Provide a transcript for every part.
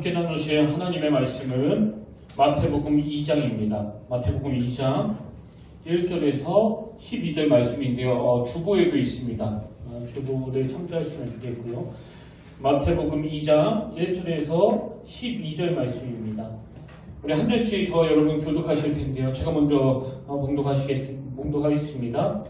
함께 나누실 하나님의 말씀은 마태복음 2장입니다. 마태복음 2장 1절에서 12절 말씀인데요. 주보에도 있습니다. 주보를 참조하시면 좋겠고요. 마태복음 2장 1절에서 12절 말씀입니다. 우리 한 절씩 저와 여러분 교독하실 텐데요. 제가 먼저 봉독하겠습니다.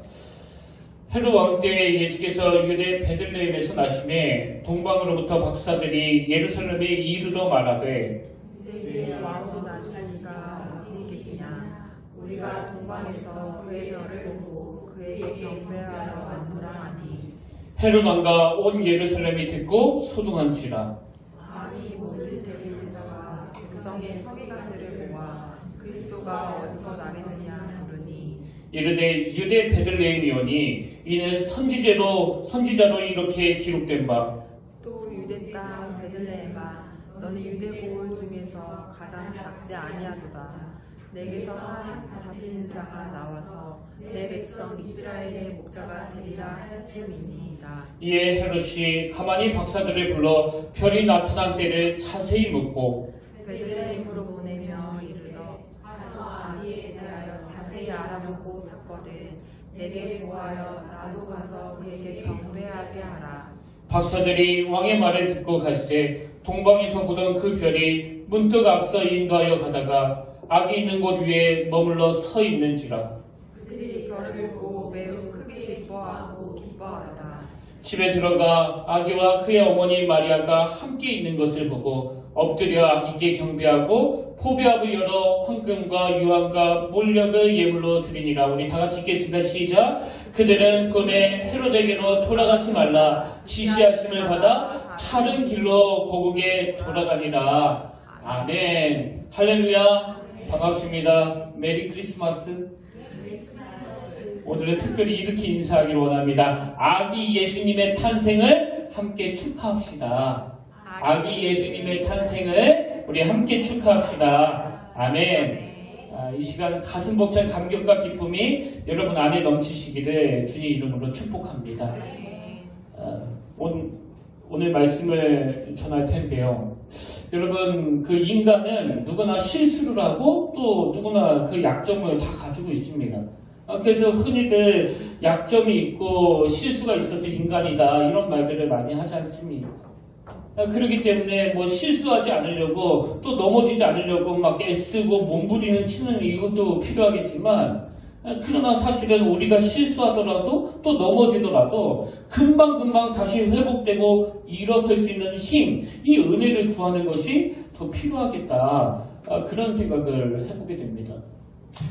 헤롯 왕 때 예수께서 유대 베들레헴에서 나심에 동방으로부터 박사들이 예루살렘에 이르러 말하되 그의 왕으로 나시니가 어디 계시냐? 우리가 동방에서 그의 별을 보고 그에게 경배하러 왔노라 하니 헤롯 왕과 온 예루살렘이 듣고 소동한지라. 아니 모든 대제사장과 백성의 서기관들을 모아 그리스도가 어디서 나겠느냐 물으니 이르되 유대 베들레헴이오니 이는 선지자로 이렇게 기록된 바 또 유대 땅 베들레헴아 너는 유대 고을 중에서 가장 작지 아니하도다. 내게서 한 다스리는 자가 나와서 내 백성 이스라엘의 목자가 되리라 하였음이니이다. 이에 헤롯이 가만히 박사들을 불러 별이 나타난 때를 자세히 묻고 베들레헴으로 보내며 이르러 가서 아기에 대하여 자세히 알아보고 찾거든 내게 보하여 나도 가서 그에게 경배하게 하라. 박사들이 왕의 말을 듣고 갈새 동방에서 보던 그 별이 문득 앞서 인도하여 가다가 아기 있는 곳 위에 머물러 서 있는지라. 그들이 별을 보고 매우 크게 기뻐하고 기뻐하더라. 집에 들어가 아기와 그의 어머니 마리아가 함께 있는 것을 보고 엎드려 아기께 경배하고 포배합을 열어 황금과 유황과 몰력을 예물로 드리니라. 우리 다 같이 읽겠습니다. 시작. 그들은 곤에 헤롯에게로 돌아가지 말라 지시하심을 받아 다른 길로 고국에 돌아가니라. 아멘. 할렐루야. 반갑습니다. 메리 크리스마스. 오늘은 특별히 이렇게 인사하기를 원합니다. 아기 예수님의 탄생을 함께 축하합시다. 아기 예수님의 탄생을 우리 함께 축하합시다. 아멘. 이 시간 가슴 벅찬 감격과 기쁨이 여러분 안에 넘치시기를 주님 이름으로 축복합니다. 오늘 말씀을 전할 텐데요. 여러분, 그 인간은 누구나 실수를 하고 또 누구나 그 약점을 다 가지고 있습니다. 그래서 흔히들 약점이 있고 실수가 있어서 인간이다 이런 말들을 많이 하지 않습니까? 그렇기 때문에 뭐 실수하지 않으려고 또 넘어지지 않으려고 막 애쓰고 몸부림을 치는 이유도 필요하겠지만 그러나 사실은 우리가 실수하더라도 또 넘어지더라도 금방금방 다시 회복되고 일어설 수 있는 힘, 이 은혜를 구하는 것이 더 필요하겠다. 그런 생각을 해보게 됩니다.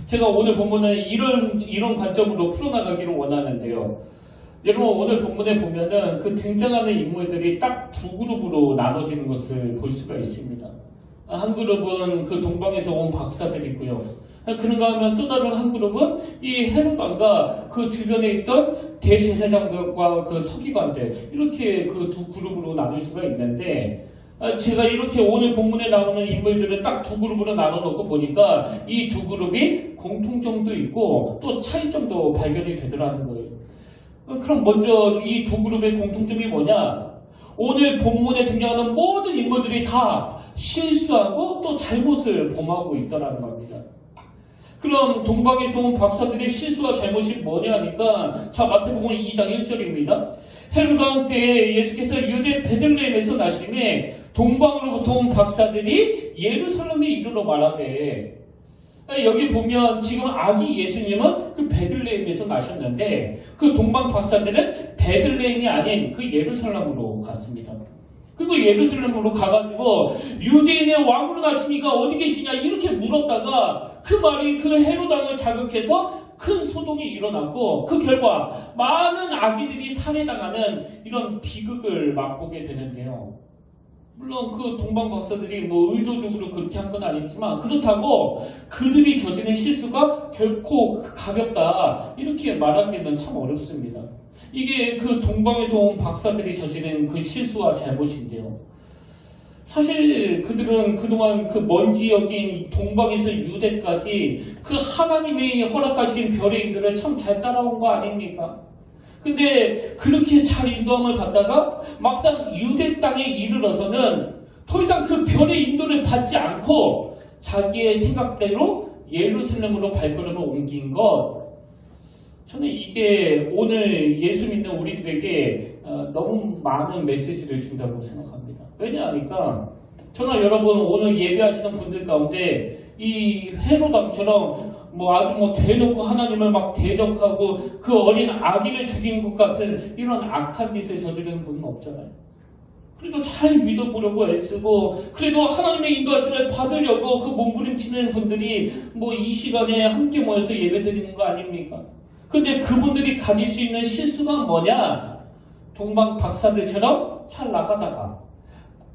제가 오늘 본문은 이런 관점으로 풀어나가기를 원하는데요. 여러분 오늘 본문에 보면은 그 등장하는 인물들이 딱 두 그룹으로 나눠지는 것을 볼 수가 있습니다. 한 그룹은 그 동방에서 온 박사들이고요. 그런가 하면 또 다른 한 그룹은 이 헤롯 왕과 그 주변에 있던 대제사장들과 그 서기관들 이렇게 그 두 그룹으로 나눌 수가 있는데 제가 이렇게 오늘 본문에 나오는 인물들을 딱 두 그룹으로 나눠놓고 보니까 이 두 그룹이 공통점도 있고 또 차이점도 발견이 되더라는 거예요. 그럼 먼저 이 두 그룹의 공통점이 뭐냐? 오늘 본문에 등장하는 모든 인물들이 다 실수하고 또 잘못을 범하고 있다는 겁니다. 그럼 동방에서 온 박사들의 실수와 잘못이 뭐냐 하니까 자 마태복음 2장 1절입니다. 헤롯 왕 때에 예수께서 유대 베들레헴에서 나심에 동방으로부터 온 박사들이 예루살렘에 이르러 말하되 여기 보면 지금 아기 예수님은 그 베들레헴에서 나셨는데 그 동방 박사들은 베들레헴이 아닌 그 예루살렘으로 갔습니다. 그리고 예루살렘으로 가가지고 유대인의 왕으로 나시니까 어디 계시냐 이렇게 물었다가 그 말이 그 헤롯 왕을 자극해서 큰 소동이 일어났고 그 결과 많은 아기들이 살해당하는 이런 비극을 맛보게 되는데요. 물론 그 동방 박사들이 뭐 의도적으로 그렇게 한 건 아니지만 그렇다고 그들이 저지른 실수가 결코 가볍다 이렇게 말하기는 참 어렵습니다. 이게 그 동방에서 온 박사들이 저지른 그 실수와 잘못인데요. 사실 그들은 그동안 그 먼 지역인 동방에서 유대까지 그 하나님이 허락하신 별의 인도를 참 잘 따라온 거 아닙니까? 근데 그렇게 잘 인도함을 받다가 막상 유대 땅에 이르러서는 더 이상 그 별의 인도를 받지 않고 자기의 생각대로 예루살렘으로 발걸음을 옮긴 것, 저는 이게 오늘 예수 믿는 우리들에게 너무 많은 메시지를 준다고 생각합니다. 왜냐하니까 저는 여러분 오늘 예배하시는 분들 가운데 이 헤롯왕처럼 아주 대놓고 하나님을 막 대적하고 그 어린 아기를 죽인 것 같은 이런 악한 짓을 저지르는 분은 없잖아요. 그래도 잘 믿어보려고 애쓰고 그래도 하나님의 인도하심을 받으려고 그 몸부림치는 분들이 이 시간에 함께 모여서 예배드리는 거 아닙니까? 근데 그분들이 가질 수 있는 실수가 뭐냐? 동방 박사들처럼 잘 나가다가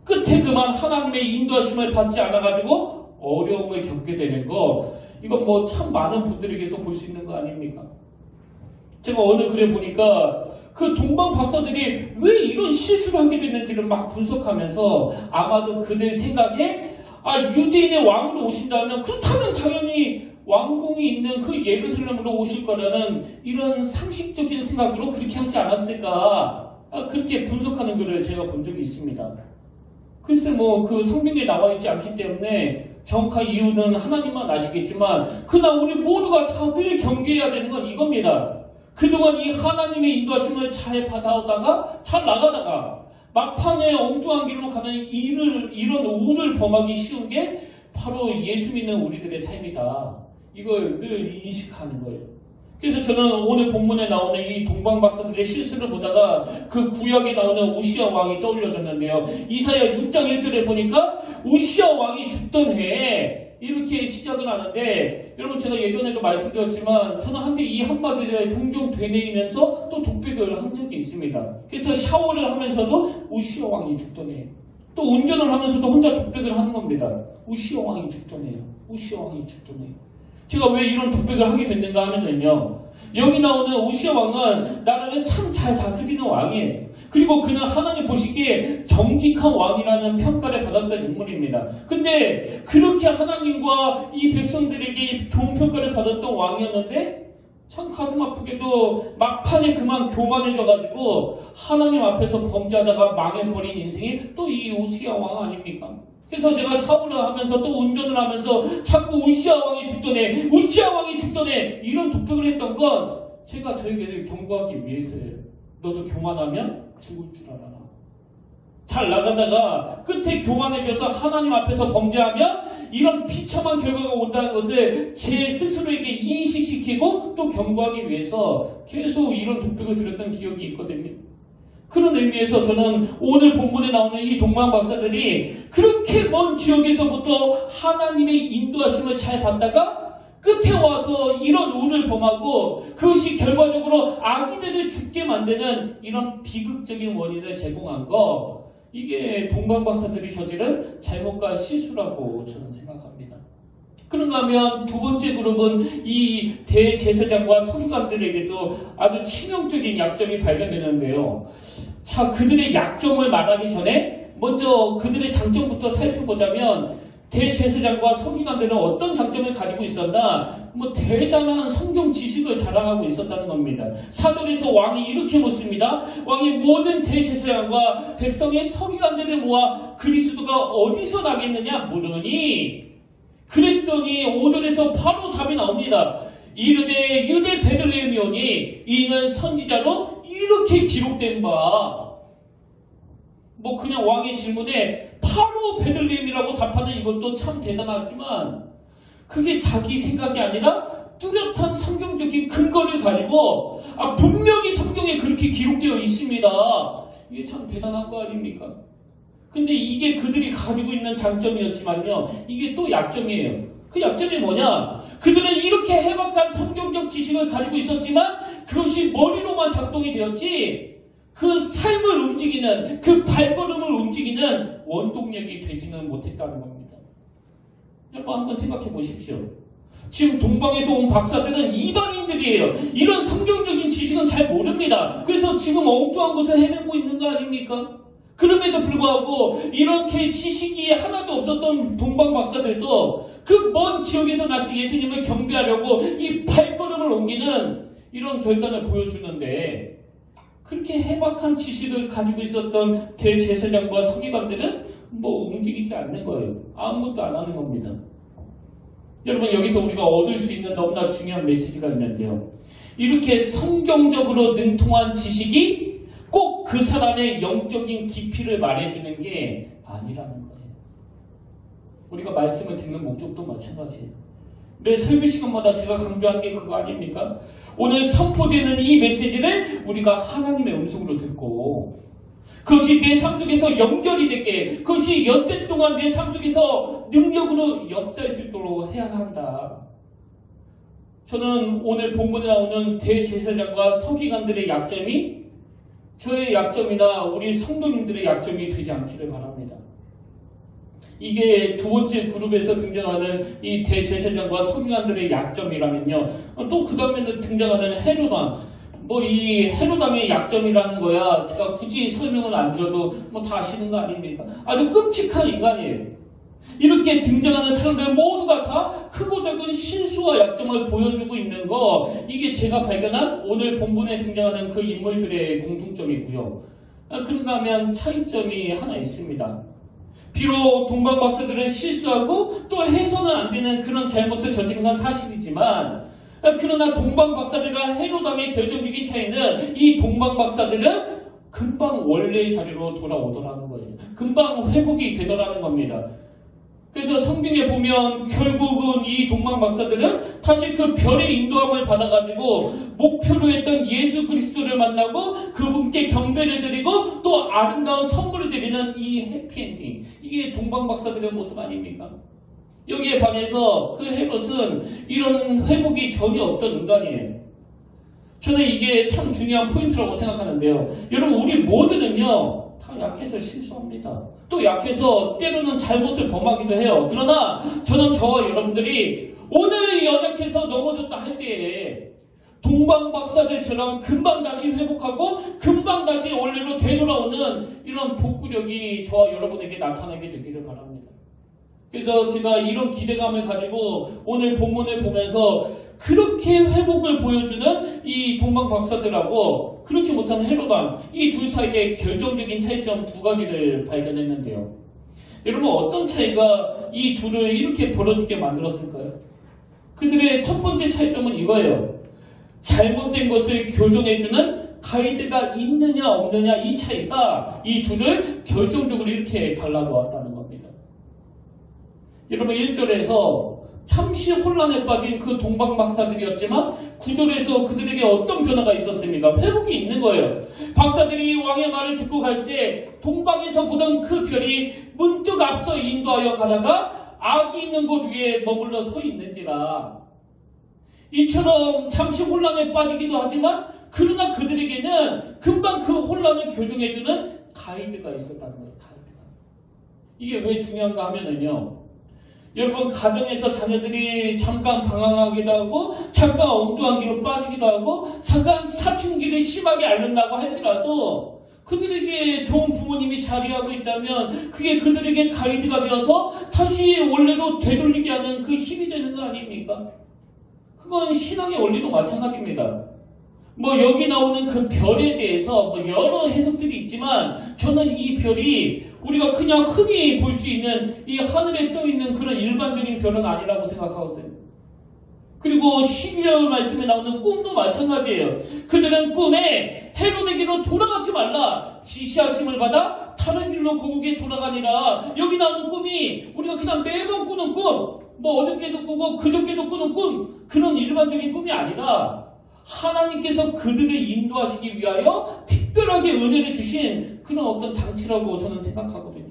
끝에 그만 하나님의 인도하심을 받지 않아가지고 어려움을 겪게 되는 거, 이건 참 많은 분들에게서 볼 수 있는 거 아닙니까? 제가 어느 글에 보니까 그 동방 박사들이 왜 이런 실수를 하게 됐는지를 막 분석하면서 아마도 그들 생각에 유대인의 왕으로 오신다면 그렇다면 당연히 왕궁이 있는 그 예루살렘으로 오실 거라는 이런 상식적인 생각으로 그렇게 하지 않았을까, 그렇게 분석하는 글을 제가 본 적이 있습니다. 글쎄 그 성경에 나와 있지 않기 때문에 정확한 이유는 하나님만 아시겠지만 그러나 우리 모두가 다 늘 경계해야 되는 건 이겁니다. 그동안 이 하나님의 인도하심을 잘 받아오다가 잘 나가다가 막판에 엉뚱한 길로 가는 이런 우를 범하기 쉬운 게 바로 예수 믿는 우리들의 삶이다. 이걸 늘 인식하는 거예요. 그래서 저는 오늘 본문에 나오는 이 동방박사들의 실수를 보다가 그 구약에 나오는 우시아 왕이 떠올려졌는데요. 이사야 6장 1절에 보니까 우시아 왕이 죽던 해에 이렇게 시작을 하는데, 여러분 제가 예전에도 말씀드렸지만 저는 한때 이 한마디를 종종 되뇌이면서 또 독백을 한 적이 있습니다. 그래서 샤워를 하면서도 우시아 왕이 죽던 해, 또 운전을 하면서도 혼자 독백을 하는 겁니다. 우시아 왕이 죽던 해요. 우시아 왕이 죽던 해. 제가 왜 이런 독백을 하게 됐는가 하면은요, 여기 나오는 우시아 왕은 나라를 참 잘 다스리는 왕이에요. 그리고 그는 하나님 보시기에 정직한 왕이라는 평가를 받았던 인물입니다. 근데 그렇게 하나님과 이 백성들에게 좋은 평가를 받았던 왕이었는데 참 가슴 아프게도 막판에 그만 교만해져가지고 하나님 앞에서 범죄하다가 망해버린 인생이 또 이 우시아 왕 아닙니까? 그래서 제가 샤워를 하면서 또 운전을 하면서 자꾸 우시아 왕이 죽더네, 우시아 왕이 죽더네, 이런 독백을 했던 건 제가 저에게 경고하기 위해서예요. 너도 교만하면 죽을 줄 알아라. 잘 나가다가 끝에 교만해져서 하나님 앞에서 범죄하면 이런 비참한 결과가 온다는 것을 제 스스로에게 인식시키고 또 경고하기 위해서 계속 이런 독백을 드렸던 기억이 있거든요. 그런 의미에서 저는 오늘 본문에 나오는 이 동방 박사들이 그렇게 먼 지역에서부터 하나님의 인도하심을 잘 받다가 끝에 와서 이런 운을 범하고 그것이 결과적으로 아기들을 죽게 만드는 이런 비극적인 원인을 제공한 거, 이게 동방 박사들이 저지른 잘못과 실수라고 저는 생각합니다. 그런가 하면 두 번째 그룹은 이 대제사장과 서기관들에게도 아주 치명적인 약점이 발견되는데요. 자, 그들의 약점을 말하기 전에 먼저 그들의 장점부터 살펴보자면, 대제사장과 서기관들은 어떤 장점을 가지고 있었나? 대단한 성경 지식을 자랑하고 있었다는 겁니다. 4절에서 왕이 이렇게 묻습니다. 왕이 모든 대제사장과 백성의 서기관들을 모아 그리스도가 어디서 나겠느냐 물으니, 그랬더니 5절에서 바로 답이 나옵니다. 이르되 유대 베들레헴이 오니 이는 선지자로 이렇게 기록된 바. 그냥 왕의 질문에 바로 베들레헴이라고 답하는 이것도 참 대단하지만, 그게 자기 생각이 아니라 뚜렷한 성경적인 근거를 가지고 분명히 성경에 그렇게 기록되어 있습니다. 이게 참 대단한 거 아닙니까? 근데 이게 그들이 가지고 있는 장점이었지만요, 이게 또 약점이에요. 그 약점이 뭐냐? 그들은 이렇게 해박한 성경적 지식을 가지고 있었지만 그것이 머리로만 작동이 되었지 그 삶을 움직이는, 그 발걸음을 움직이는 원동력이 되지는 못했다는 겁니다. 여러분 한번 생각해 보십시오. 지금 동방에서 온 박사들은 이방인들이에요. 이런 성경적인 지식은 잘 모릅니다. 그래서 지금 엉뚱한 곳을 헤매고 있는 거 아닙니까? 그럼에도 불구하고 이렇게 지식이 하나도 없었던 동방 박사들도 그 먼 지역에서 나신 예수님을 경배하려고 이 발걸음을 옮기는 이런 결단을 보여주는데, 그렇게 해박한 지식을 가지고 있었던 대제사장과 서기관들은 움직이지 않는 거예요. 아무것도 안 하는 겁니다. 여러분, 여기서 우리가 얻을 수 있는 너무나 중요한 메시지가 있는데요. 이렇게 성경적으로 능통한 지식이 꼭 그 사람의 영적인 깊이를 말해주는 게 아니라는 거예요. 우리가 말씀을 듣는 목적도 마찬가지예요. 매 설교 시간마다 제가 강조한 게 그거 아닙니까? 오늘 선포되는 이 메시지를 우리가 하나님의 음성으로 듣고 그것이 내 삶 속에서 연결이 되게, 그것이 엿새 동안 내 삶 속에서 능력으로 역사할 수 있도록 해야 한다. 저는 오늘 본문에 나오는 대제사장과 서기관들의 약점이 저의 약점이나 우리 성도님들의 약점이 되지 않기를 바랍니다. 이게 두 번째 그룹에서 등장하는 이 대제사장과 서기관들의 약점이라면요. 또 그 다음에는 등장하는 헤롯왕. 이 헤롯왕의 약점이라는 거야 제가 굳이 설명을 안 드려도 다 아시는 거 아닙니까? 아주 끔찍한 인간이에요. 이렇게 등장하는 사람들 모두가 다 크고 작은 실수와 약점을 보여주고 있는 거, 이게 제가 발견한 오늘 본문에 등장하는 그 인물들의 공통점이고요. 그런가 하면 차이점이 하나 있습니다. 비록 동방박사들은 실수하고 또 해서는 안 되는 그런 잘못을 저지른 건 사실이지만, 그러나 동방박사들과 헤롯왕의 결정적인 차이는 이 동방박사들은 금방 원래의 자리로 돌아오더라는 거예요. 금방 회복이 되더라는 겁니다. 그래서 성경에 보면 결국은 이 동방박사들은 다시 그 별의 인도함을 받아가지고 목표로 했던 예수 그리스도를 만나고 그분께 경배를 드리고 또 아름다운 선물을 드리는 이 해피엔딩, 이게 동방박사들의 모습 아닙니까? 여기에 반해서 그 헤롯은 이런 회복이 전혀 없던 인간이에요. 저는 이게 참 중요한 포인트라고 생각하는데요. 여러분, 우리 모두는요 다 약해서 실수합니다. 또 약해서 때로는 잘못을 범하기도 해요. 그러나 저는 저와 여러분들이 오늘 연약해서 넘어졌다 할 때에 동방박사들처럼 금방 다시 회복하고 금방 다시 원래로 되돌아오는 이런 복구력이 저와 여러분에게 나타나게 되기를 바랍니다. 그래서 제가 이런 기대감을 가지고 오늘 본문을 보면서 그렇게 회복을 보여주는 이 동방박사들하고 그렇지 못한 헤롯왕, 이 둘 사이의 결정적인 차이점 두 가지를 발견했는데요. 여러분, 어떤 차이가 이 둘을 이렇게 벌어지게 만들었을까요? 그들의 첫 번째 차이점은 이거예요. 잘못된 것을 교정해주는 가이드가 있느냐 없느냐, 이 차이가 이 둘을 결정적으로 이렇게 갈라놓았다는 겁니다. 여러분, 1절에서 잠시 혼란에 빠진 그 동방박사들이었지만 9절에서 그들에게 어떤 변화가 있었습니까? 회복이 있는 거예요. 박사들이 왕의 말을 듣고 갈 때 동방에서 보던 그 별이 문득 앞서 인도하여 가다가 악이 있는 곳 위에 머물러 서 있는지라. 이처럼 잠시 혼란에 빠지기도 하지만 그러나 그들에게는 금방 그 혼란을 교정해주는 가이드가 있었다는 거예요. 가이드가. 이게 왜 중요한가 하면은요, 여러분, 가정에서 자녀들이 잠깐 방황하기도 하고 잠깐 엉뚱한 길로 빠지기도 하고 잠깐 사춘기를 심하게 앓는다고 할지라도 그들에게 좋은 부모님이 자리하고 있다면 그게 그들에게 가이드가 되어서 다시 원래로 되돌리게 하는 그 힘이 되는 거 아닙니까? 그건 신앙의 원리도 마찬가지입니다. 여기 나오는 그 별에 대해서 여러 해석들이 있지만 저는 이 별이 우리가 그냥 흔히 볼 수 있는 이 하늘에 떠 있는 그런 일반적인 별은 아니라고 생각하거든요. 그리고 12절 말씀에 나오는 꿈도 마찬가지예요. 그들은 꿈에 헤롯에게로 돌아가지 말라 지시하심을 받아 다른 길로 고국에 돌아가니라. 여기 나오는 꿈이 우리가 그냥 매번 꾸는 꿈, 어저께도 꾸고 그저께도 꾸는 꿈, 그런 일반적인 꿈이 아니라 하나님께서 그들을 인도하시기 위하여 특별하게 은혜를 주신 그런 어떤 장치라고 저는 생각하거든요.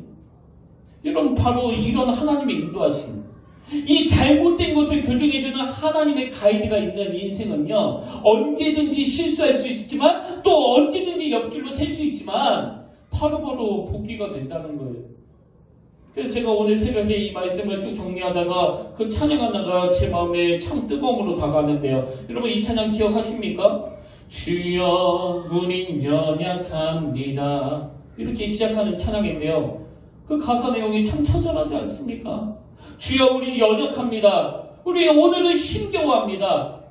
여러분, 바로 이런 하나님의 인도하심, 이 잘못된 것을 교정해주는 하나님의 가이드가 있는 인생은요, 언제든지 실수할 수 있지만 또 언제든지 옆길로 셀 수 있지만 바로바로 복귀가 된다는 거예요. 그래서 제가 오늘 새벽에 이 말씀을 쭉 정리하다가 그 찬양 하나가 제 마음에 참 뜨거움으로 다가왔는데요. 여러분, 이 찬양 기억하십니까? 주여 우린 연약합니다, 이렇게 시작하는 찬양인데요. 그 가사 내용이 참 처절하지 않습니까? 주여 우리 연약합니다. 우리 오늘은 힘겨워합니다.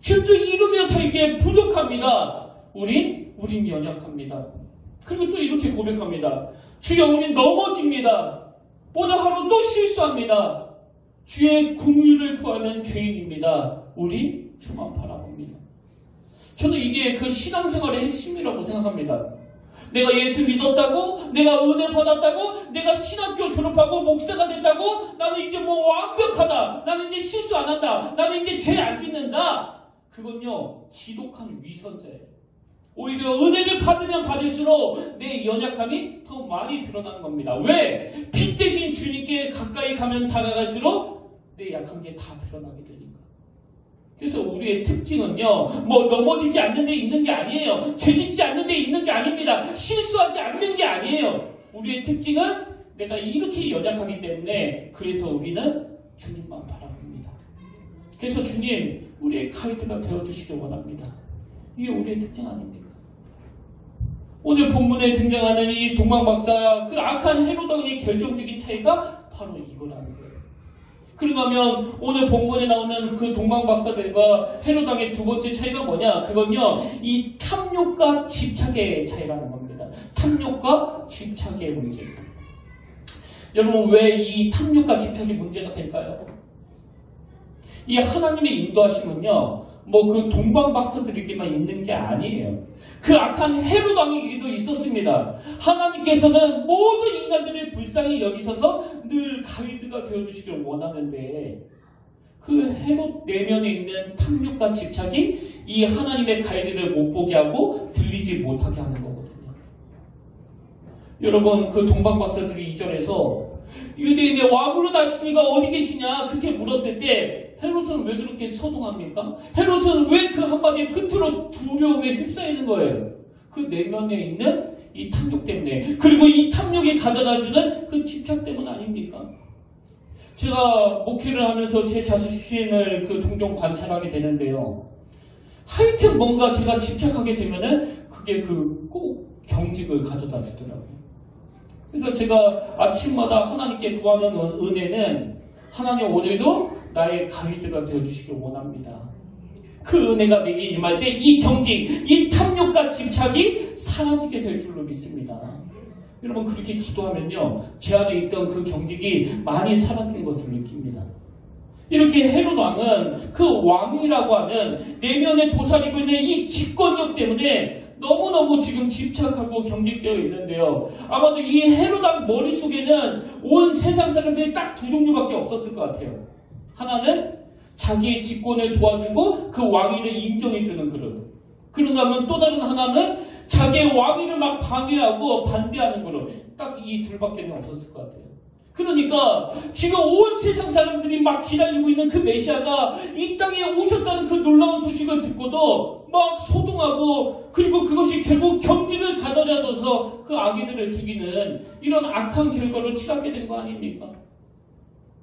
주도 이루며 살기에 부족합니다. 우린 연약합니다. 그리고 또 이렇게 고백합니다. 주여, 우리 넘어집니다. 오늘 하루 또 실수합니다. 주의 긍휼을 구하는 죄인입니다. 우리 주만 바라봅니다. 저는 이게 그 신앙생활의 핵심이라고 생각합니다. 내가 예수 믿었다고, 내가 은혜 받았다고, 내가 신학교 졸업하고 목사가 됐다고, 나는 이제 뭐 완벽하다, 나는 이제 실수 안 한다, 나는 이제 죄 안 짓는다. 그건요, 지독한 위선자예요. 오히려 은혜를 받으면 받을수록 내 연약함이 더 많이 드러나는 겁니다. 왜? 빛 대신 주님께 가까이 가면 다가갈수록 내 약한 게 다 드러나게 되니까. 그래서 우리의 특징은요, 뭐 넘어지지 않는 데 있는 게 아니에요. 죄짓지 않는 데 있는 게 아닙니다. 실수하지 않는 게 아니에요. 우리의 특징은 내가 이렇게 연약하기 때문에 그래서 우리는 주님만 바라봅니다. 그래서 주님, 우리의 가이드가 되어주시길 원합니다. 이게 우리의 특징 아닙니까? 오늘 본문에 등장하는 이 동방박사, 그 악한 헤로당의 결정적인 차이가 바로 이거라는 거예요. 그러면 오늘 본문에 나오는 그 동방박사들과 헤로당의 두 번째 차이가 뭐냐? 그건요, 이 탐욕과 집착의 차이라는 겁니다. 탐욕과 집착의 문제. 여러분, 왜 이 탐욕과 집착이 문제가 될까요? 이 하나님의 인도하심은요, 뭐 그 동방박사들에게만 있는 게 아니에요. 그 악한 헤롯왕에게도 있었습니다. 하나님께서는 모든 인간들을 불쌍히 여기셔서 늘 가이드가 되어주시길 원하는데, 그 헤롯 내면에 있는 탐욕과 집착이 이 하나님의 가이드를 못 보게 하고 들리지 못하게 하는 거거든요. 여러분, 그 동방박사들이 2절에서 유대인의 왕으로 다시니가 어디 계시냐 그렇게 물었을 때 헤롯은 왜 그렇게 소동합니까? 헤롯은 왜 그 한마디에 끝으로 두려움에 휩싸이는 거예요? 그 내면에 있는 이 탐욕 때문에, 그리고 이 탐욕이 가져다주는 그 집착 때문 아닙니까? 제가 목회를 하면서 제 자신을 종종 관찰하게 되는데요. 하여튼 뭔가 제가 집착하게 되면은 그게 꼭 경직을 가져다 주더라고요. 그래서 제가 아침마다 하나님께 구하는 은혜는, 하나님 오늘도 나의 가이드가 되어주시길 원합니다. 그 은혜가 내게 임할 때 이 경직, 이 탐욕과 집착이 사라지게 될 줄로 믿습니다. 여러분, 그렇게 기도하면요, 제 안에 있던 그 경직이 많이 사라진 것을 느낍니다. 이렇게 헤롯 왕은 그 왕이라고 하는 내면에 도사리고 있는 이 집권력 때문에 너무너무 지금 집착하고 경직되어 있는데요. 아마도 이 헤롯 왕 머릿속에는 온 세상 사람들이 딱 두 종류밖에 없었을 것 같아요. 하나는 자기의 집권을 도와주고 그 왕위를 인정해주는 그릇. 그런가 하면 또 다른 하나는 자기의 왕위를 막 방해하고 반대하는 그릇. 딱 이 둘밖에 없었을 것 같아요. 그러니까 지금 온 세상 사람들이 막 기다리고 있는 그 메시아가 이 땅에 오셨다는 그 놀라운 소식을 듣고도 막 소동하고, 그리고 그것이 결국 경직을 가져다줘서 그 아기들을 죽이는 이런 악한 결과를 치닫게 된 거 아닙니까?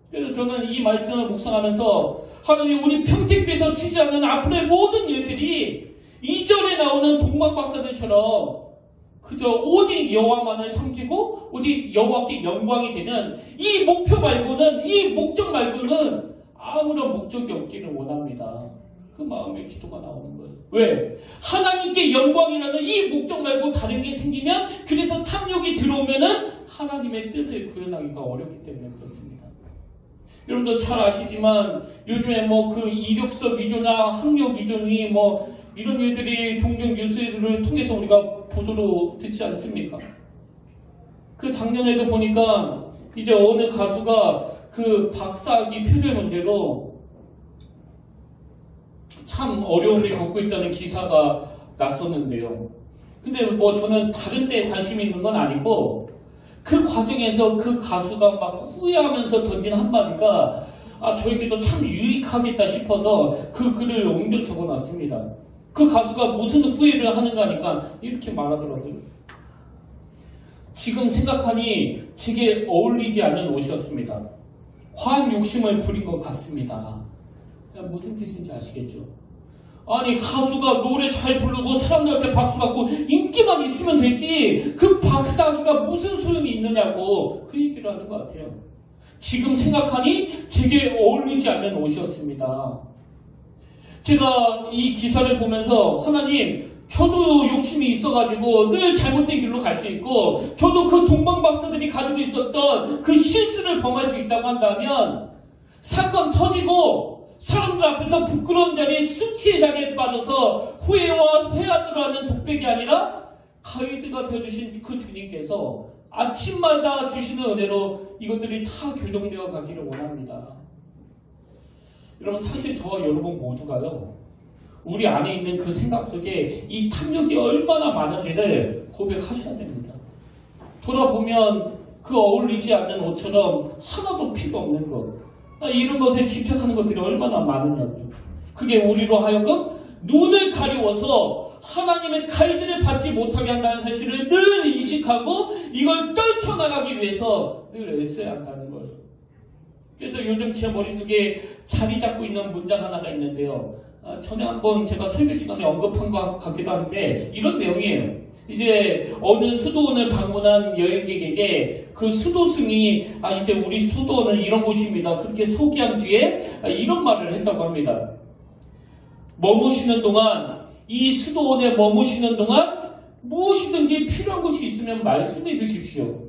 그래서 저는 이 말씀을 묵상하면서 하나님, 우리 평택교회에서 취재하는 앞으로의 모든 일들이 2절에 나오는 동방박사들처럼 그저 오직 여호와만을 섬기고 오직 여호와께 영광이 되는 이 목표 말고는, 이 목적 말고는 아무런 목적이 없기를 원합니다. 그 마음의 기도가 나오는 거예요. 왜? 하나님께 영광이라는 이 목적 말고 다른 게 생기면, 그래서 탐욕이 들어오면은 하나님의 뜻을 구현하기가 어렵기 때문에 그렇습니다. 여러분도 잘 아시지만 요즘에 뭐 그 이력서 위조나 학력 위조니 뭐 이런 일들이 종종 뉴스를 통해서 우리가 보도로 듣지 않습니까? 그 작년에도 보니까 이제 어느 가수가 그 박사학위 표절 문제로 참 어려움을 겪고 있다는 기사가 났었는데요. 근데 뭐 저는 다른 데에 관심이 있는 건 아니고, 그 과정에서 그 가수가 막 후회하면서 던진 한마디가 저에게도 참 유익하겠다 싶어서 그 글을 옮겨 적어놨습니다. 그 가수가 무슨 후회를 하는가 하니까 이렇게 말하더라고요. 지금 생각하니 제게 어울리지 않는 옷이었습니다. 과한 욕심을 부린 것 같습니다. 무슨 뜻인지 아시겠죠? 아니, 가수가 노래 잘 부르고 사람들한테 박수 받고 인기만 있으면 되지 그 박사학위가 무슨 소용이 있느냐고 그 얘기를 하는 것 같아요. 지금 생각하니 제게 어울리지 않는 옷이었습니다. 제가 이 기사를 보면서 하나님, 저도 욕심이 있어가지고 늘 잘못된 길로 갈 수 있고, 저도 그 동방박사들이 가지고 있었던 그 실수를 범할 수 있다고 한다면, 사건 터지고 사람들 앞에서 부끄러운 자리에 수치의 자리에 빠져서 후회와 회한으로 하는 독백이 아니라 가이드가 되어주신 그 주님께서 아침마다 주시는 은혜로 이것들이 다 교정되어 가기를 원합니다. 여러분, 사실 저와 여러분 모두가요, 우리 안에 있는 그 생각 속에 이 탐욕이 얼마나 많은지를 고백하셔야 됩니다. 돌아보면 그 어울리지 않는 옷처럼 하나도 필요 없는 것, 이런 것에 집착하는 것들이 얼마나 많으냐고요. 그게 우리로 하여금 눈을 가리워서 하나님의 가이드를 받지 못하게 한다는 사실을 늘 인식하고 이걸 떨쳐나가기 위해서 늘 애써야 한다는 거예요. 그래서 요즘 제 머릿속에 자리 잡고 있는 문장 하나가 있는데요. 전에 한번 제가 설교 시간에 언급한 것 같기도 한데 이런 내용이에요. 이제 어느 수도원을 방문한 여행객에게 그 수도승이 이제 우리 수도원은 이런 곳입니다. 그렇게 소개한 뒤에 이런 말을 했다고 합니다. 머무시는 동안, 이 수도원에 머무시는 동안 무엇이든지 필요한 것이 있으면 말씀해 주십시오.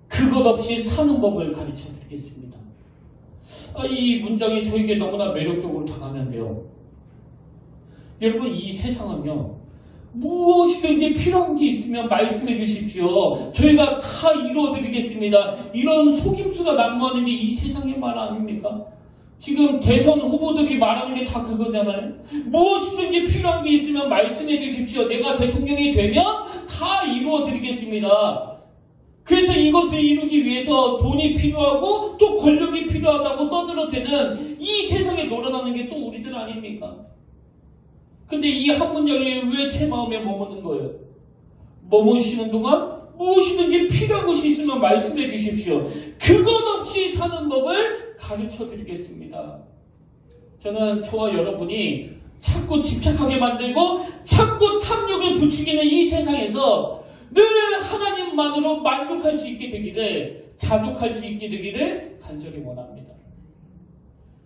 그것 없이 사는 법을 가르쳐 드리겠습니다. 이 문장이 저에게 너무나 매력적으로 다가가는데요. 여러분, 이 세상은요, 무엇이든지 필요한 게 있으면 말씀해 주십시오. 저희가 다 이루어 드리겠습니다. 이런 속임수가 난무하는 게 이 세상의 말 아닙니까? 지금 대선 후보들이 말하는 게 다 그거잖아요. 무엇이든지 필요한 게 있으면 말씀해 주십시오. 내가 대통령이 되면 다 이루어 드리겠습니다. 그래서 이것을 이루기 위해서 돈이 필요하고 또 권력이 필요하다고 떠들어대는 이 세상에 놀아나는 게 또 우리들 아닙니까? 근데 이 한 문장이 왜 제 마음에 머무는 거예요? 머무시는 동안 무엇이든지 필요한 것이 있으면 말씀해 주십시오. 그것 없이 사는 법을 가르쳐 드리겠습니다. 저는 저와 여러분이 자꾸 집착하게 만들고 자꾸 탐욕을 부추기는 이 세상에서 늘 하나님만으로 만족할 수 있게 되기를, 자족할 수 있게 되기를 간절히 원합니다.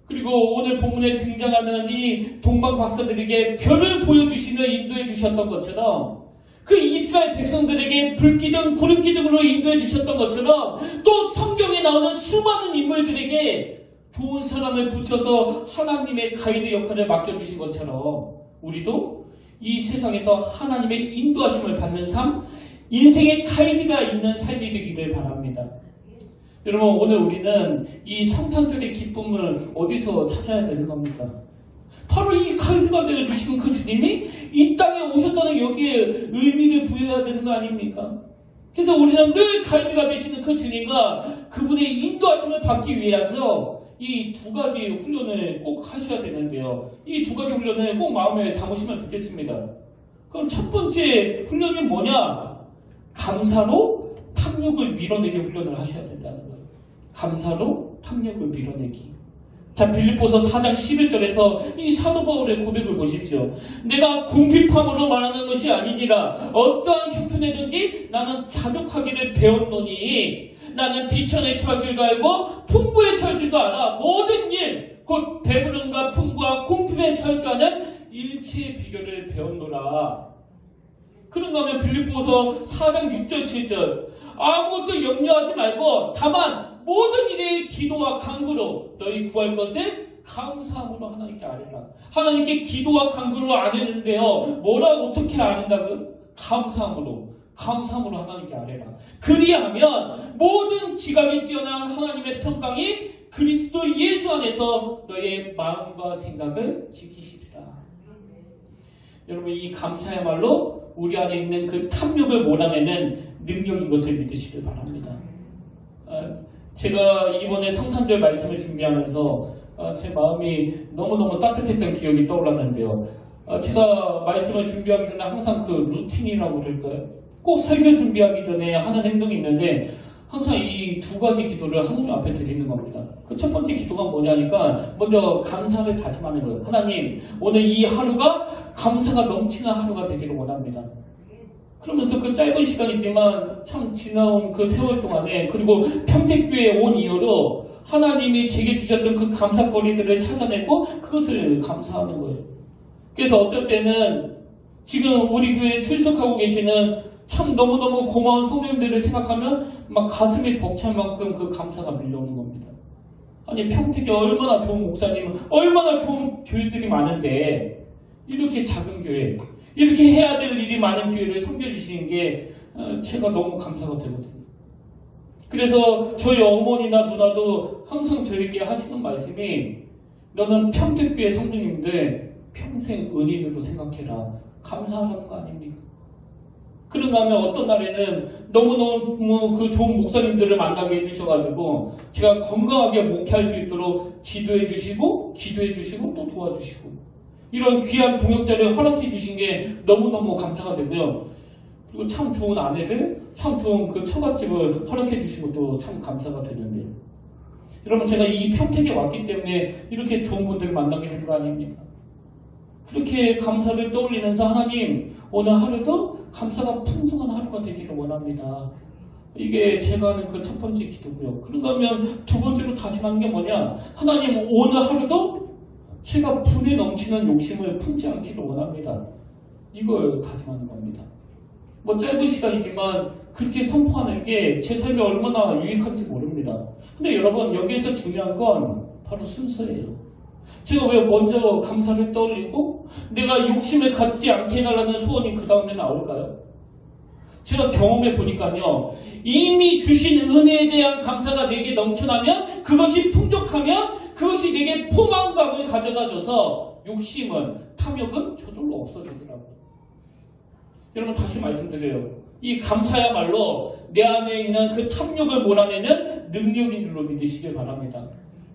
그리고 오늘 본문에 등장하는 이 동방 박사들에게 별을 보여주시며 인도해 주셨던 것처럼, 그 이스라엘 백성들에게 불기둥, 구름기둥으로 인도해 주셨던 것처럼, 또 성경에 나오는 수많은 인물들에게 좋은 사람을 붙여서 하나님의 가이드 역할을 맡겨주신 것처럼, 우리도 이 세상에서 하나님의 인도하심을 받는 삶, 인생의 가이드가 있는 삶이 되기를 바랍니다. 여러분, 오늘 우리는 이 성탄절의 기쁨을 어디서 찾아야 되는 겁니까? 바로 이 가이드가 되어주시는 그 주님이 이 땅에 오셨다는 여기에 의미를 부여해야 되는 거 아닙니까? 그래서 우리는 늘 가이드가 되시는 그 주님과 그분의 인도하심을 받기 위해서 이 두 가지 훈련을 꼭 하셔야 되는데요. 이 두 가지 훈련을 꼭 마음에 담으시면 좋겠습니다. 그럼 첫 번째 훈련이 뭐냐? 감사로 탐욕을 밀어내기 훈련을 하셔야 된다는 거예요. 감사로 탐욕을 밀어내기. 자, 빌립보서 4장 11절에서 이 사도 바울의 고백을 보십시오. 내가 궁핍함으로 말하는 것이 아니니라. 어떠한 형편에든지 나는 자족하기를 배웠노니 나는 비천에 처할 줄도 알고 풍부에 처할 줄도 알아. 모든 일, 곧 배부름과 풍부와 궁핍에 처할 줄 아는 일체의 비결을 배웠노라. 그런가 하면 빌립보서 4장 6절 7절 아무것도 염려하지 말고 다만 모든 일에 기도와 간구로 너희 구할 것을 감사함으로 하나님께 아뢰라. 하나님께 기도와 간구로 아뢰는데요. 뭐라 어떻게 아뢰는다고요? 감사함으로 하나님께 아뢰라. 그리하면 모든 지각에 뛰어난 하나님의 평강이 그리스도 예수 안에서 너의 마음과 생각을 지키시리라. 여러분, 이 감사야말로 우리 안에 있는 그 탐욕을 몰아내는 능력인 것을 믿으시길 바랍니다. 제가 이번에 성탄절 말씀을 준비하면서 제 마음이 너무너무 따뜻했던 기억이 떠올랐는데요. 제가 말씀을 준비하기 전에 항상 그 루틴이라고 그럴까요? 꼭 설교 준비하기 전에 하는 행동이 있는데 항상 이 두 가지 기도를 하나님 앞에 드리는 겁니다. 그 첫 번째 기도가 뭐냐니까 먼저 감사를 다짐하는 거예요. 하나님, 오늘 이 하루가 감사가 넘치는 하루가 되기를 원합니다. 그러면서 그 짧은 시간이지만 참 지나온 그 세월 동안에, 그리고 평택교회에 온 이후로 하나님이 제게 주셨던 그 감사거리들을 찾아내고 그것을 감사하는 거예요. 그래서 어떨 때는 지금 우리 교회에 출석하고 계시는 참 너무너무 고마운 성도님들을 생각하면 막 가슴이 벅찰 만큼 그 감사가 밀려오는 겁니다. 아니 평택에 얼마나 좋은 목사님, 얼마나 좋은 교회들이 많은데 이렇게 작은 교회, 이렇게 해야 될 일이 많은 교회를 섬겨주시는 게 제가 너무 감사가 되거든요. 그래서 저희 어머니나 누나도 항상 저에게 하시는 말씀이 너는 평택교회 성도님들 평생 은인으로 생각해라. 감사하는 거 아닙니까? 그런가 하면 어떤 날에는 너무너무 그 좋은 목사님들을 만나게 해주셔가지고 제가 건강하게 목회할 수 있도록 지도해 주시고 기도해 주시고 또 도와주시고 이런 귀한 동역자를 허락해 주신 게 너무너무 감사가 되고요. 그리고 참 좋은 아내들, 참 좋은 그 처갓집을 허락해 주신 것도 참 감사가 되는데요. 여러분 제가 이 평택에 왔기 때문에 이렇게 좋은 분들을 만나게 된 거 아닙니까? 그렇게 감사를 떠올리면서 하나님 오늘 하루도 감사가 풍성한 하루가 되기를 원합니다. 이게 제가 하는 그 첫 번째 기도고요. 그런가 하면 두 번째로 다짐하는 게 뭐냐? 하나님 오늘 하루도 제가 분에 넘치는 욕심을 품지 않기를 원합니다. 이걸 다짐하는 겁니다. 뭐 짧은 시간이지만 그렇게 선포하는 게 제 삶에 얼마나 유익한지 모릅니다. 근데 여러분 여기에서 중요한 건 바로 순서예요. 제가 왜 먼저 감사를 떠올리고 내가 욕심을 갖지 않게 해달라는 소원이 그 다음에 나올까요? 제가 경험해 보니까요. 이미 주신 은혜에 대한 감사가 내게 넘쳐나면 그것이 풍족하면 그것이 내게 포만감을 가져다줘서 욕심은 탐욕은 저절로 없어지더라고요. 여러분 다시 말씀드려요. 이 감사야말로 내 안에 있는 그 탐욕을 몰아내는 능력인 줄로 믿으시길 바랍니다.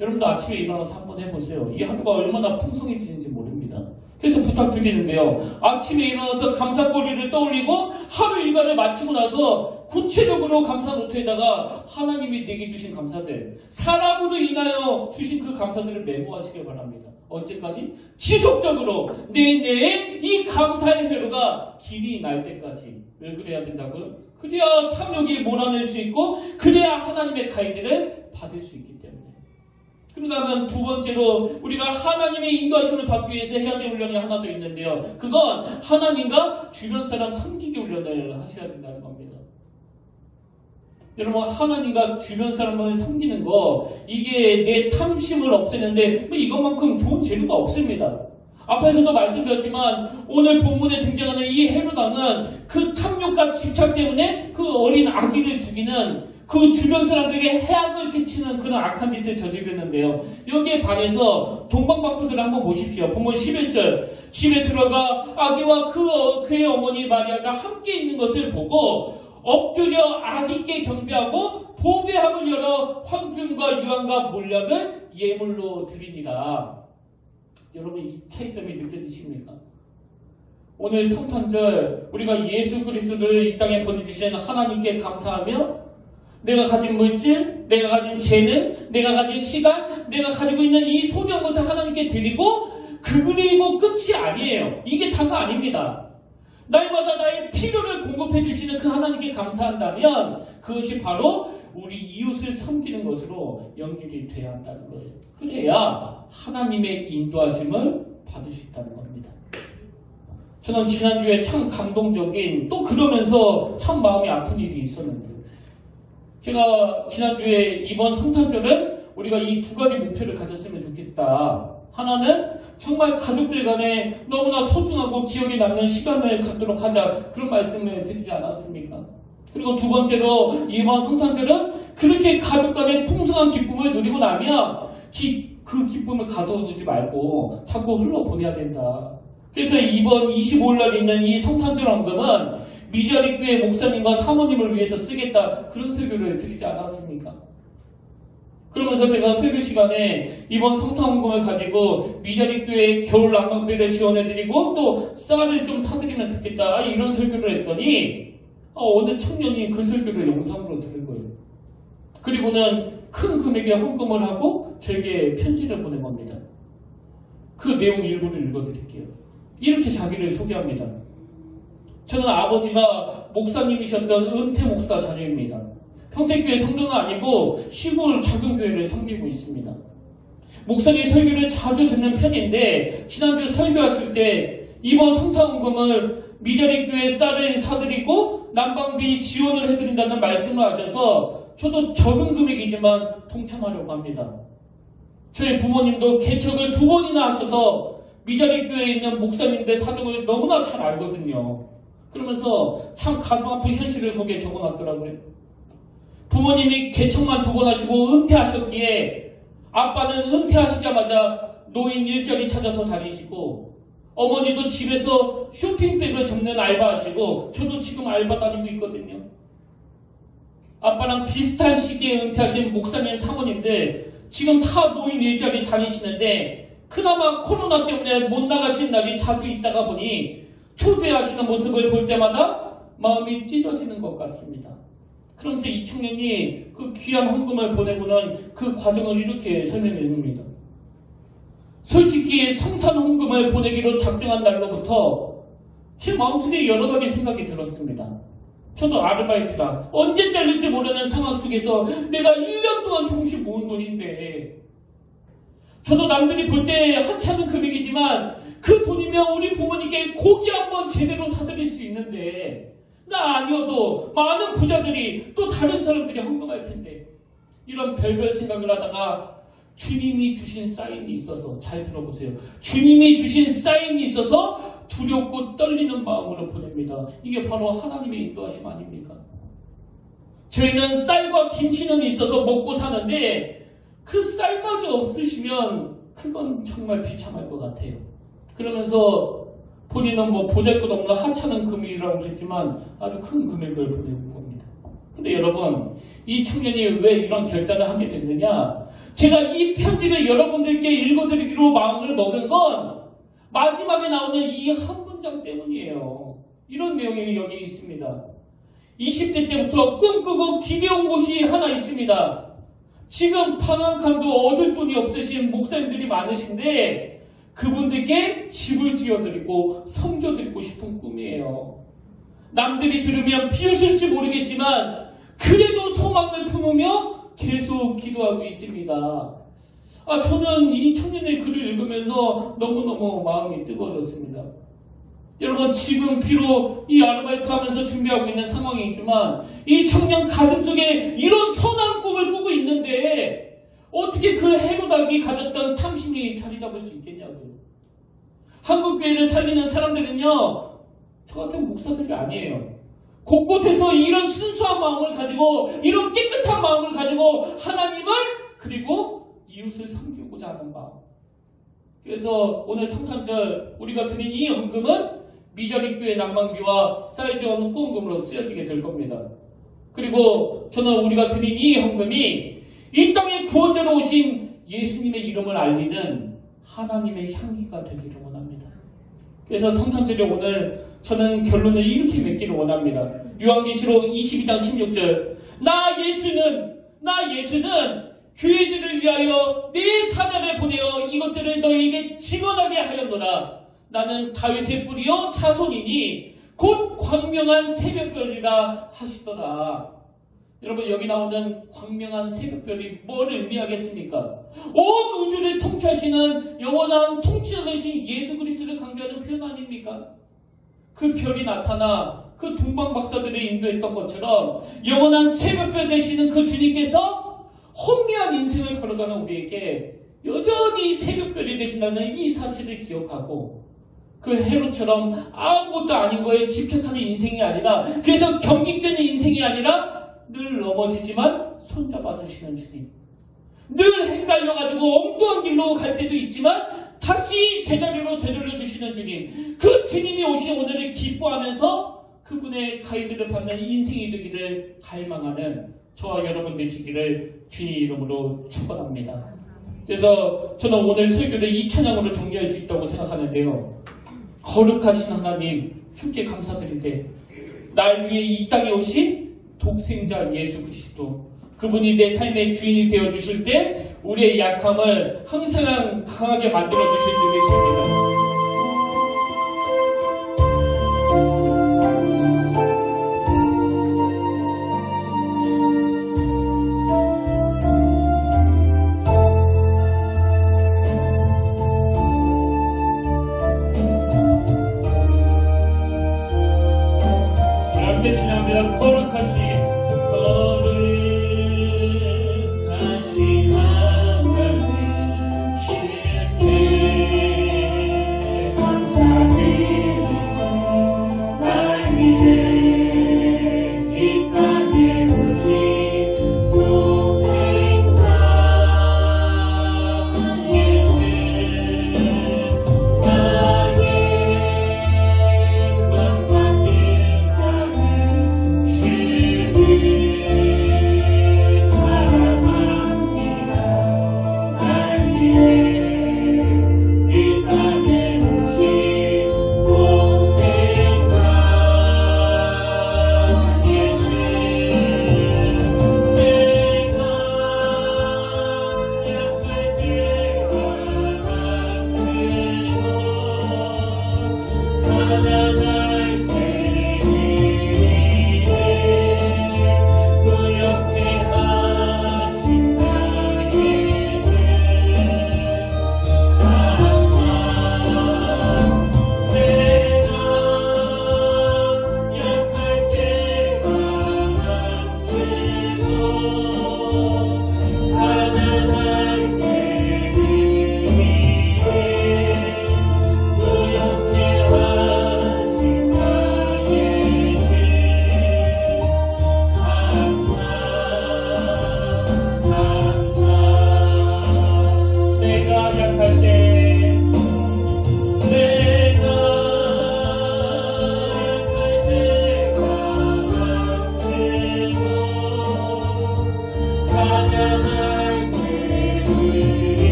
여러분도 아침에 일어나서 한번 해보세요. 이 하루가 얼마나 풍성해지는지 모릅니다. 그래서 부탁드리는데요. 아침에 일어나서 감사거리를 떠올리고 하루 일과를 마치고 나서 구체적으로 감사 노트에다가 하나님이 내게 주신 감사들, 사람으로 인하여 주신 그 감사들을 메모하시길 바랍니다. 언제까지? 지속적으로 내내에 이 감사의 회로가 길이 날 때까지. 왜 그래야 된다고요? 그래야 탐욕이 몰아낼 수 있고 그래야 하나님의 가이드를 받을 수 있기 때문에. 그런가 하면 두 번째로 우리가 하나님의 인도하심을 받기 위해서 해야 될 훈련이 하나 더 있는데요. 그건 하나님과 주변 사람 섬기기 훈련을 하셔야 된다는 겁니다. 여러분 하나님과 주변 사람을 섬기는 거 이게 내 탐심을 없애는데 이것만큼 좋은 재료가 없습니다. 앞에서도 말씀드렸지만 오늘 본문에 등장하는 이 헤로당은 그 탐욕과 집착 때문에 그 어린 아기를 죽이는 그 주변 사람들에게 해악을 끼치는 그런 악한 짓을 저지르는데요. 여기에 반해서 동방박사들을 한번 보십시오. 본문 11절 집에 들어가 아기와 그의 어머니 마리아가 함께 있는 것을 보고 엎드려 아기께 경배하고 보배함을 열어 황금과 유황과 몰약을 예물로 드리니라. 여러분 이 차이점이 느껴지십니까? 오늘 성탄절 우리가 예수 그리스도를 이 땅에 보내주신 하나님께 감사하며 내가 가진 물질, 내가 가진 재능, 내가 가진 시간, 내가 가지고 있는 이 소중한 것을 하나님께 드리고 그리고 끝이 아니에요. 이게 다가 아닙니다. 날마다 나의 필요를 공급해 주시는 그 하나님께 감사한다면 그것이 바로 우리 이웃을 섬기는 것으로 연결이 돼야 한다는 거예요. 그래야 하나님의 인도하심을 받을 수 있다는 겁니다. 저는 지난주에 참 감동적인 또 그러면서 참 마음이 아픈 일이 있었는데 제가 지난주에 이번 성탄절은 우리가 이 두 가지 목표를 가졌으면 좋겠다. 하나는 정말 가족들 간에 너무나 소중하고 기억에 남는 시간을 갖도록 하자. 그런 말씀을 드리지 않았습니까? 그리고 두 번째로 이번 성탄절은 그렇게 가족 간의 풍성한 기쁨을 누리고 나면 그 기쁨을 가둬두지 말고 자꾸 흘러보내야 된다. 그래서 이번 25일날 있는 이 성탄절 헌금은 미자리교회 목사님과 사모님을 위해서 쓰겠다. 그런 설교를 드리지 않았습니까? 그러면서 제가 설교 시간에 이번 성탄 헌금을 가지고 미자리교회 겨울 난방비를 지원해드리고 또 쌀을 좀 사드리면 좋겠다. 이런 설교를 했더니 어느 청년이 그 설교를 영상으로 들은 거예요. 그리고는 큰 금액의 헌금을 하고 저에게 편지를 보낸 겁니다. 그 내용 일부를 읽어드릴게요. 이렇게 자기를 소개합니다. 저는 아버지가 목사님이셨던 은퇴 목사 자녀입니다. 평택교회 성도는 아니고 시골 작은 교회를 섬기고 있습니다. 목사님 설교를 자주 듣는 편인데 지난주 설교하실 때 이번 성탄헌금을 미자립교회 쌀을 사드리고 난방비 지원을 해드린다는 말씀을 하셔서 저도 적은 금액이지만 동참하려고 합니다. 저희 부모님도 개척을 2번이나 하셔서 미자립교회에 있는 목사님들 사정을 너무나 잘 알거든요. 그러면서 참 가슴 아픈 현실을 거기에 적어놨더라고요. 부모님이 개척만 2번 하시고 은퇴하셨기에 아빠는 은퇴하시자마자 노인 일자리 찾아서 다니시고 어머니도 집에서 쇼핑백을 접는 알바하시고 저도 지금 알바 다니고 있거든요. 아빠랑 비슷한 시기에 은퇴하신 목사님 사모님들 지금 다 노인 일자리 다니시는데 그나마 코로나 때문에 못 나가신 날이 자주 있다가 보니 초조해하시는 모습을 볼 때마다 마음이 찢어지는 것 같습니다. 그러면서 이 청년이 그 귀한 헌금을 보내고는 그 과정을 이렇게 설명해 줍니다. 솔직히 성탄 헌금을 보내기로 작정한 날로부터 제 마음속에 여러 가지 생각이 들었습니다. 저도 아르바이트라 언제 잘릴지 모르는 상황 속에서 내가 1년 동안 조금씩 모은 돈인데 저도 남들이 볼 때 하찮은 금액이지만 그 돈이면 우리 부모님께 고기 한번 제대로 사드릴 수 있는데 나 아니어도 많은 부자들이 또 다른 사람들이 헌금할 텐데 이런 별별 생각을 하다가 주님이 주신 사인이 있어서 잘 들어보세요. 주님이 주신 사인이 있어서 두렵고 떨리는 마음으로 보냅니다. 이게 바로 하나님의 인도하심 아닙니까? 저희는 쌀과 김치는 있어서 먹고 사는데 그 쌀마저 없으시면 그건 정말 비참할 것 같아요. 그러면서 본인은 뭐 보잘것없는 하찮은 금액이라고 그랬지만 아주 큰 금액을 보내온 겁니다. 근데 여러분, 이 청년이 왜 이런 결단을 하게 됐느냐? 제가 이 편지를 여러분들께 읽어드리기로 마음을 먹은 건 마지막에 나오는 이 한 문장 때문이에요. 이런 내용이 여기 있습니다. 20대 때부터 꿈꾸고 기대온 곳이 하나 있습니다. 지금 방한칸도 얻을 돈이 없으신 목사님들이 많으신데 그분들께 집을 지어드리고 섬겨드리고 싶은 꿈이에요. 남들이 들으면 비웃을지 모르겠지만 그래도 소망을 품으며 계속 기도하고 있습니다. 저는 이 청년의 글을 읽으면서 너무너무 마음이 뜨거워졌습니다. 여러분, 지금 비록 이 아르바이트 하면서 준비하고 있는 상황이 있지만 이 청년 가슴속에 이런 선한 꿈을 꾸고 있는데 어떻게 그 헤로닥이 가졌던 탐심이 자리 잡을 수 있겠냐고요. 한국교회를 살리는 사람들은요, 저 같은 목사들이 아니에요. 곳곳에서 이런 순수한 마음을 가지고 이런 깨끗한 마음을 가지고 하나님을 그리고 이웃을 섬기고자 하는 마음. 그래서 오늘 성탄절 우리가 드린 이 헌금은 미자립교회 난방비와 쌀지원 후원금으로 쓰여지게 될 겁니다. 그리고 저는 우리가 드린 이 헌금이 이 땅에 구원자로 오신 예수님의 이름을 알리는 하나님의 향기가 되기를 원합니다. 그래서 성탄절에 오늘 저는 결론을 이렇게 맺기를 원합니다. 요한계시록 22장 16절 나 예수는 교회들을 위하여 내 사자를 보내어 이것들을 너희에게 증언하게 하였노라. 나는 다윗의 뿌리요 자손이니 곧 광명한 새벽별이라 하시더라. 여러분, 여기 나오는 광명한 새벽별이 뭘 의미하겠습니까? 온 우주를 통치하시는 영원한 통치자 되신 예수 그리스도를 강조하는 표현 아닙니까? 그 별이 나타나 그 동방박사들을 인도했던 것처럼 영원한 새벽별 되시는 그 주님께서 혼미한 인생을 걸어가는 우리에게 여전히 새벽별이 되신다는 이 사실을 기억하고 그 헤롯처럼 아무것도 아닌 거에 집착하는 인생이 아니라 그래서 경직되는 인생이 아니라 늘 넘어지지만 손잡아 주시는 주님, 늘 헷갈려가지고 엉뚱한 길로 갈 때도 있지만 다시 제자리로 되돌려 주시는 주님, 그 주님이 오신 오늘을 기뻐하면서 그분의 가이드를 받는 인생이 되기를 갈망하는 저와 여러분 되시기를 주님 이름으로 축원합니다. 그래서 저는 오늘 설교를 이 찬양으로 정리할 수 있다고 생각하는데요. 거룩하신 하나님, 주께 감사드릴 날 위해 이 땅에 오신 독생자 예수 그리스도, 그분이 내 삶의 주인이 되어주실 때 우리의 약함을 항상 강하게 만들어주실 줄 믿습니다.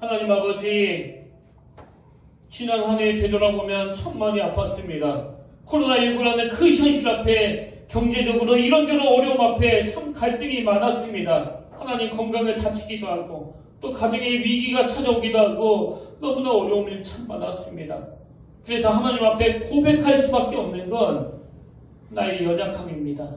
하나님 아버지, 지난 한 해 되돌아보면 참 많이 아팠습니다. 코로나19라는 그 현실 앞에 경제적으로 이런저런 어려움 앞에 참 갈등이 많았습니다. 하나님 건강을 다치기도 하고 또 가정의 위기가 찾아오기도 하고 너무나 어려움이 참 많았습니다. 그래서 하나님 앞에 고백할 수밖에 없는 건 나의 연약함입니다.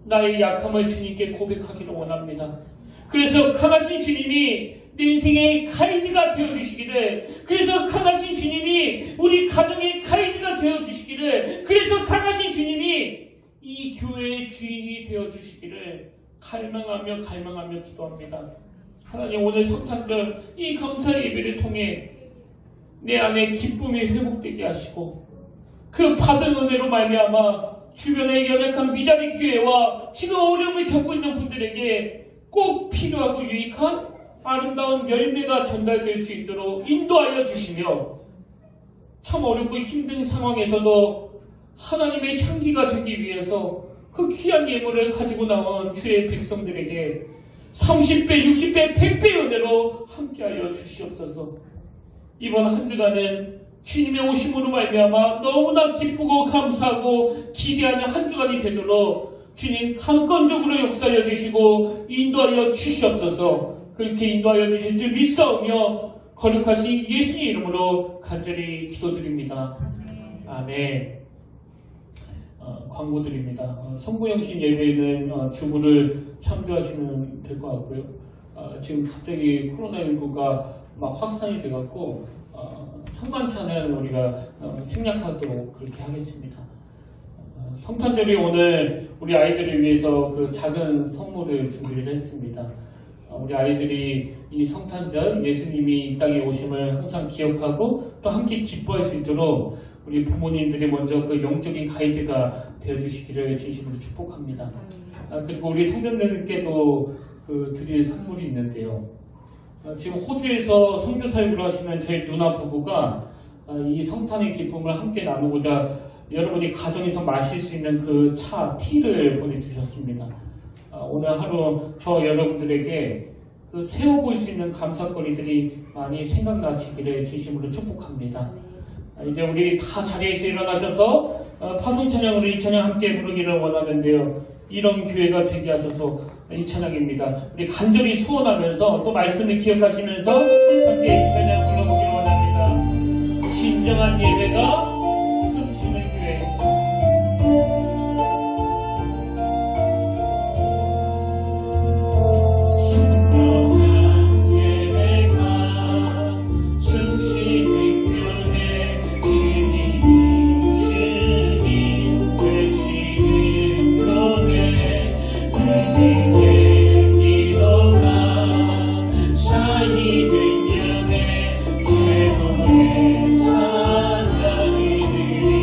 나의 약함을 주님께 고백하기를 원합니다. 그래서 강하신 주님이 내 인생의 가이드가 되어주시기를, 그래서 강하신 주님이 우리 가정의 가이드가 되어주시기를, 그래서 강하신 주님이 이 교회의 주인이 되어주시기를 갈망하며 기도합니다. 하나님, 오늘 성탄절 이 감사의 예배를 통해 내 안에 기쁨이 회복되게 하시고 그 받은 은혜로 말미암아 주변의 연약한 미자립 교회와 지금 어려움을 겪고 있는 분들에게 꼭 필요하고 유익한 아름다운 열매가 전달될 수 있도록 인도하여 주시며, 참 어렵고 힘든 상황에서도 하나님의 향기가 되기 위해서 그 귀한 예물을 가지고 나온 주의 백성들에게 30배, 60배, 100배 은혜로 함께하여 주시옵소서. 이번 한 주간은 주님의 오심으로 말미암아 너무나 기쁘고 감사하고 기대하는 한 주간이 되도록 주님 강권적으로 역사하여 주시고 인도하여 주시옵소서. 그렇게 인도하여 주실 줄 믿사오며 거룩하신 예수님 이름으로 간절히 기도드립니다. 아멘. 광고드립니다. 성부영신 예배에는 주부를 참조하시면 될 것 같고요. 지금 갑자기 코로나19가 막 확산이 돼갖고 성만찬은 우리가 생략하도록 그렇게 하겠습니다. 성탄절이 오늘 우리 아이들을 위해서 그 작은 선물을 준비를 했습니다. 우리 아이들이 이 성탄절 예수님이 이 땅에 오심을 항상 기억하고 또 함께 기뻐할 수 있도록 우리 부모님들이 먼저 그 영적인 가이드가 되어주시기를 진심으로 축복합니다. 그리고 우리 성도님들께도 그 드릴 선물이 있는데요. 지금 호주에서 선교 사역을 하시는 저희 누나 부부가 이 성탄의 기쁨을 함께 나누고자 여러분이 가정에서 마실 수 있는 그 차, 티를 보내주셨습니다. 오늘 하루 저 여러분들에게 그 세워볼 수 있는 감사거리들이 많이 생각나시기를 진심으로 축복합니다. 이제 우리 다 자리에서 일어나셔서 파송 찬양으로 이 찬양 함께 부르기를 원하는데요. 이런 교회가 되게 하셔서 이 찬양입니다. 우리 간절히 소원하면서 또 말씀을 기억하시면서 함께 이 찬양 불러보기를 원합니다. 진정한 예배가 숨쉬는 교회. 찬양이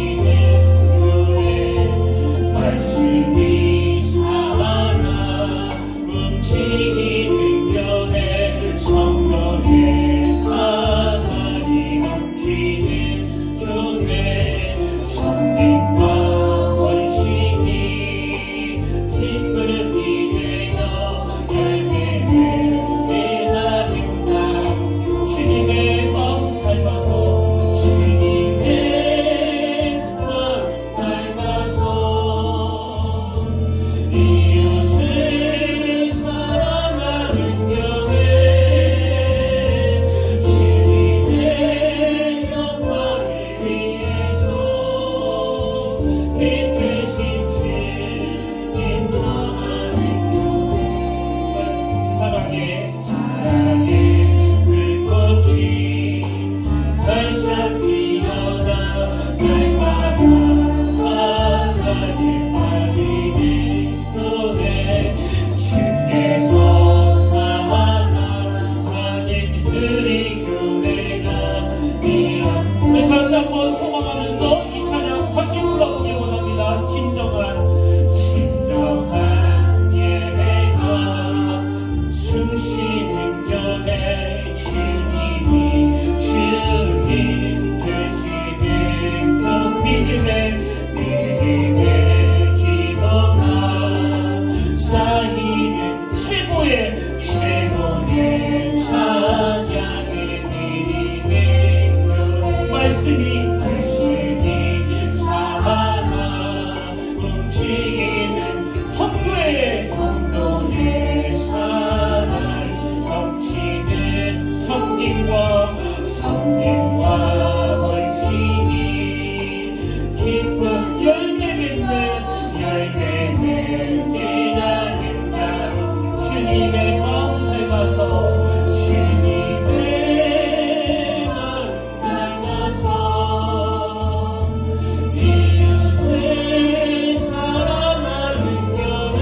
말씀이 주시니 살아 움직이는 성도의 사랑 넘치는 성김과 헌신이 기쁨 열매 맺는 일하는 날 주님의 마음 닮아서 주님의 마음 닮아서 이웃을 사랑하는 교회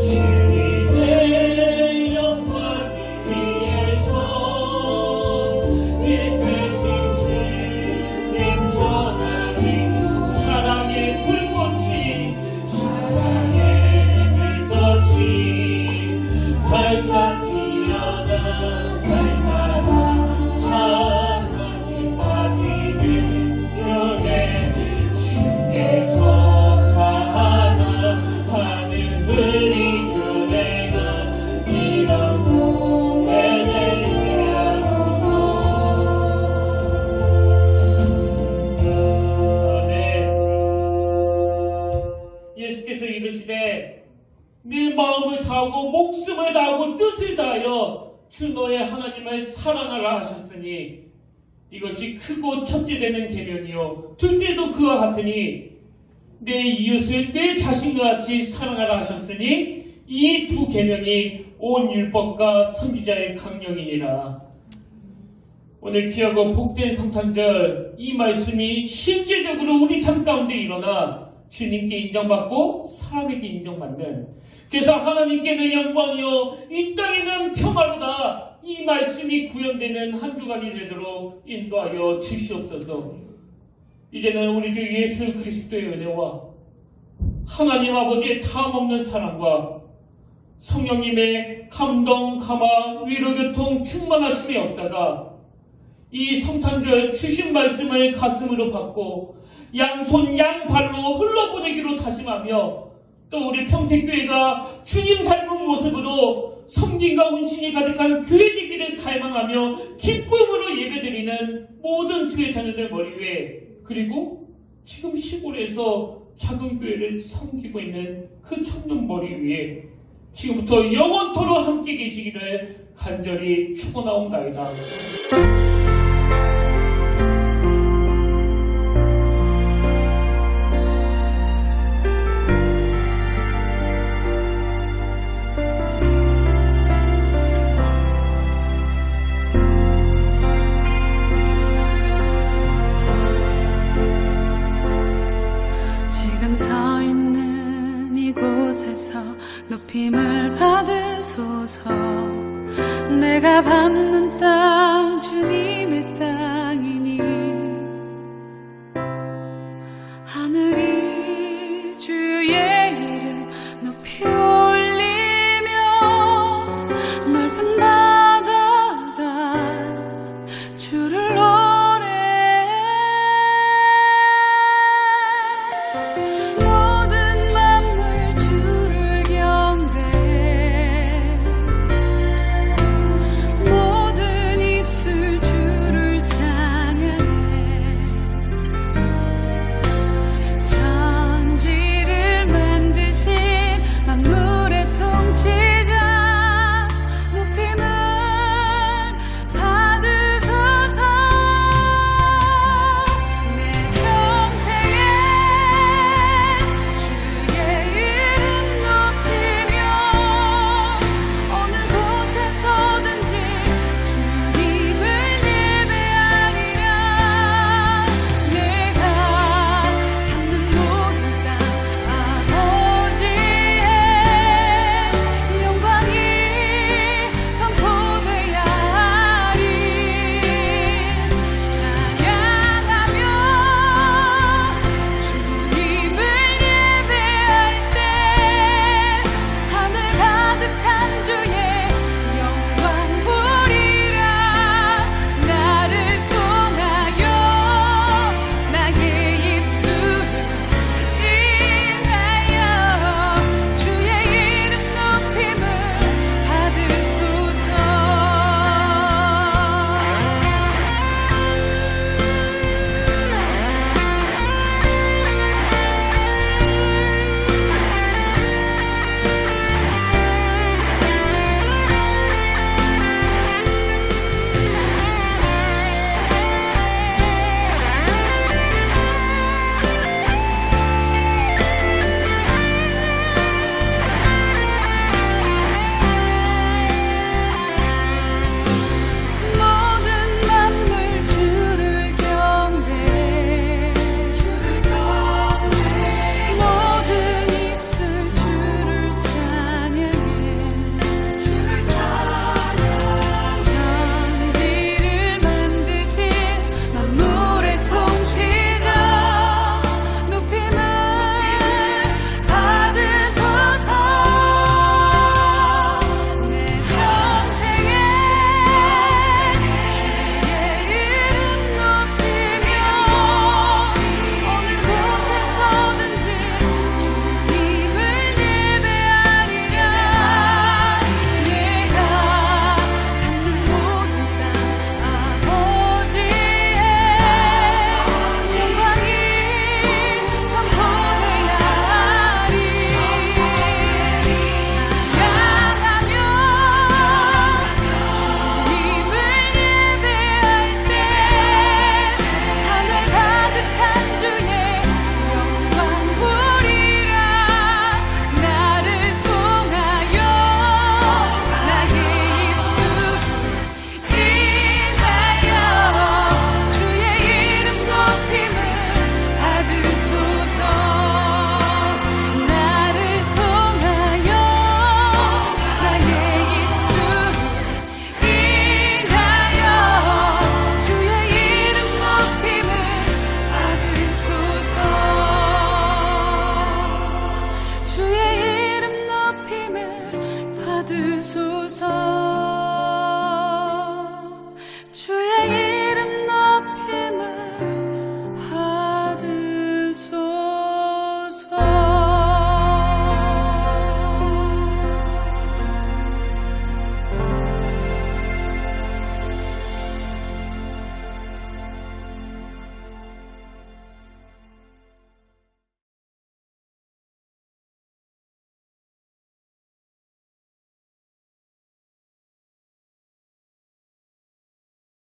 주님의 영광 위에서 빛내신 주님 전하니 사랑의 불꽃이 활짝 피어나 날마다 사랑이 빠지는 교회 주께서 사랑하는 우리 교회가 이런 교회 되게 하소서. 아멘. 예수께서 이르시되 네 마음을 다하고 목숨을 다하고 뜻을 다하여 주 너의 하나님을 사랑하라 하셨으니 이것이 크고 첫째 되는 계명이요 둘째도 그와 같으니 내 이웃을 내 자신과 같이 사랑하라 하셨으니 이 두 계명이 온 율법과 선지자의 강령이니라. 오늘 귀하고 복된 성탄절 이 말씀이 실제적으로 우리 삶 가운데 일어나 주님께 인정받고 사람에게 인정받는, 그래서 하나님께는 영광이요 이 땅에는 평화로다, 이 말씀이 구현되는 한 주간이 되도록 인도하여 주시옵소서. 이제는 우리 주 예수 그리스도의 은혜와 하나님 아버지의 다함없는 사랑과 성령님의 감동, 감화, 위로, 교통, 충만하심의 역사가 이 성탄절 주신 말씀을 가슴으로 받고 양손 양발로 흘러보내기로 다짐하며 또 우리 평택교회가 주님 닮은 모습으로 섬김과 헌신이 가득한 교회 되기를 갈망하며 기쁨으로 예배드리는 모든 주의 자녀들 머리 위에, 그리고 지금 시골에서 작은 교회를 섬기고 있는 그 청년 머리 위에 지금부터 영원토록 함께 계시기를 간절히 축원하옵나이다.